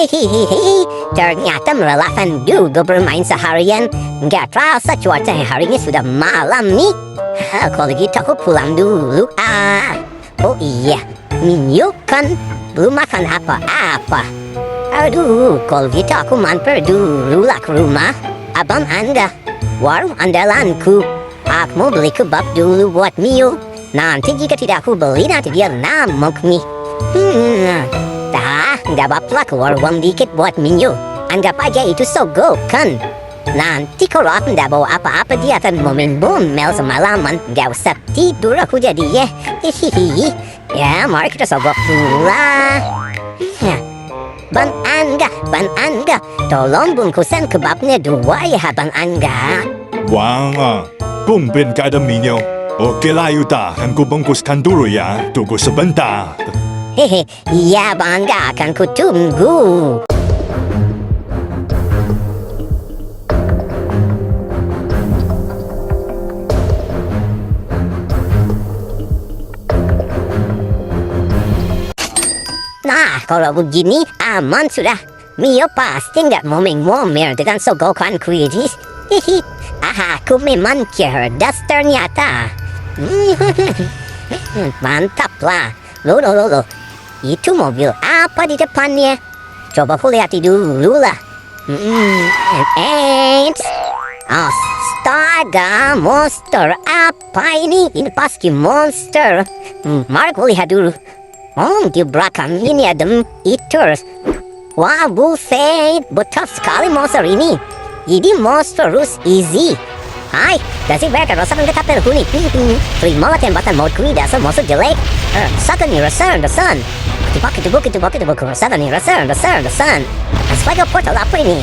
Hihihi, ternyata melelahkan juga bermain seharian. Nggak terasa cuacanya hari ini sudah malam nih. Kalau gitu aku pulang dulu. Oh iya, Minyo kan belum makan apa-apa. Aduh, kalau gitu aku mampir dulu lah ke rumah Abang Anda, warung andalanku. Aku mau beli kebab dulu buat Mio. Nanti jika tidak aku beli, nanti dia ngamuk nih. Nggak apa-apa keluar uang dikit buat Mio. Anggap aja itu sogok kan. Nanti kalau aku nggak bawa apa-apa, dia akan ngomel semalaman. Nggak usah tidur aku jadi ya. Hihihi. Ya, mari kita sogok dulu lah. Bang Angga, tolong bungkusan kebabnya 2 ya Bang Angga. Wang tumben gak ada minyak. Oke lah Yuda, akan ku bungkuskan dulu ya. Tunggu sebentar. Hehe, iya Bang Angga, akan ku tunggu. Nah, kalau begini aman sudah. Mio pasti nggak ngomel-ngomel dengan sogokanku ini. Hihi, aku memang cerdas ternyata. Mantap lah. Loh. Itu mobil apa di depannya? Coba aku lihat dulu lah. Astaga, monster apa ini? Ini pasti monster. Mari aku lihat dulu. Di belakang ini ada eaters. Wah, buset, betul sekali monster ini. Ini monstrous easy. Hai, kasih mereka rasa mendekat terhuni. Terimalah tembakan mautku ini dasar monster jelek. Rasakan nih, rasakan the sun. Ketebak, rasakan nih, rasakan the sun. Astaga, portal apa ini?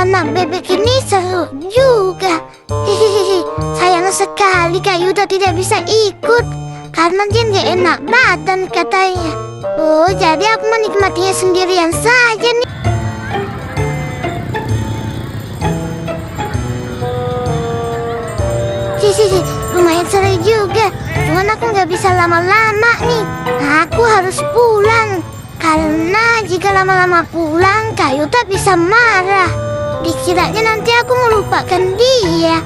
anak bebek ini seru juga. Hihihi, sayang sekali Kak Yuda tidak bisa ikut karena dia nggak enak badan katanya. Oh, jadi aku menikmatinya sendirian saja nih. Hihihi, lumayan seru juga. Cuman aku nggak bisa lama-lama nih. Aku harus pulang. Karena jika lama-lama pulang, Kak Yuda bisa marah. Dikiranya nanti aku melupakan dia.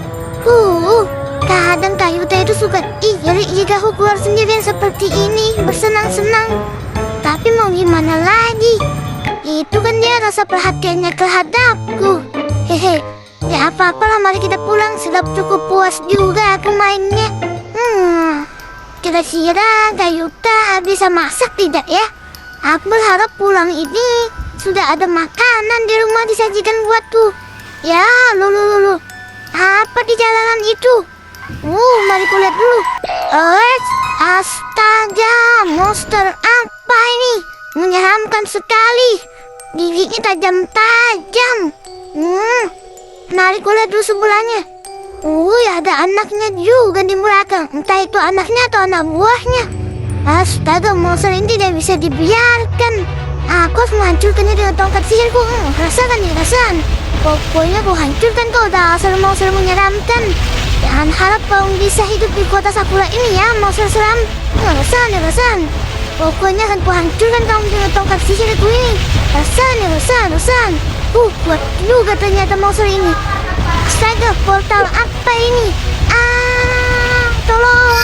Kadang Kak Yuda itu suka iri jika aku keluar sendirian seperti ini, bersenang-senang. Tapi mau gimana lagi? Itu kan dia rasa perhatiannya terhadapku. Hehe, ya apa-apalah, mari kita pulang. Sudah cukup puas juga aku mainnya. Kira-kira Kak Yuda bisa masak tidak ya? Aku berharap pulang ini sudah ada makanan di rumah disajikan buatku. Ya, lu. Apa di jalanan itu? Mari kulihat dulu. Astaga, monster apa ini? Menyeramkan sekali. Giginya tajam-tajam. Mari kulihat dulu sebelahnya. Ada anaknya juga di belakang. Entah itu anaknya atau anak buahnya. Astaga, monster ini tidak bisa dibiarkan. Aku harus menghancurkannya dengan tongkat sihirku. Rasakan nih, rasakan. Pokoknya aku hancurkan kau dasar monster menyeramkan. Jangan harap kau bisa hidup di kota Sakura ini ya, monster seram. Rasakan. Pokoknya akan kuhancurkan kamu dengan tongkat sihirku ini. Rasakan. Kuat juga ternyata monster ini. Astaga, portal apa ini? Tolong.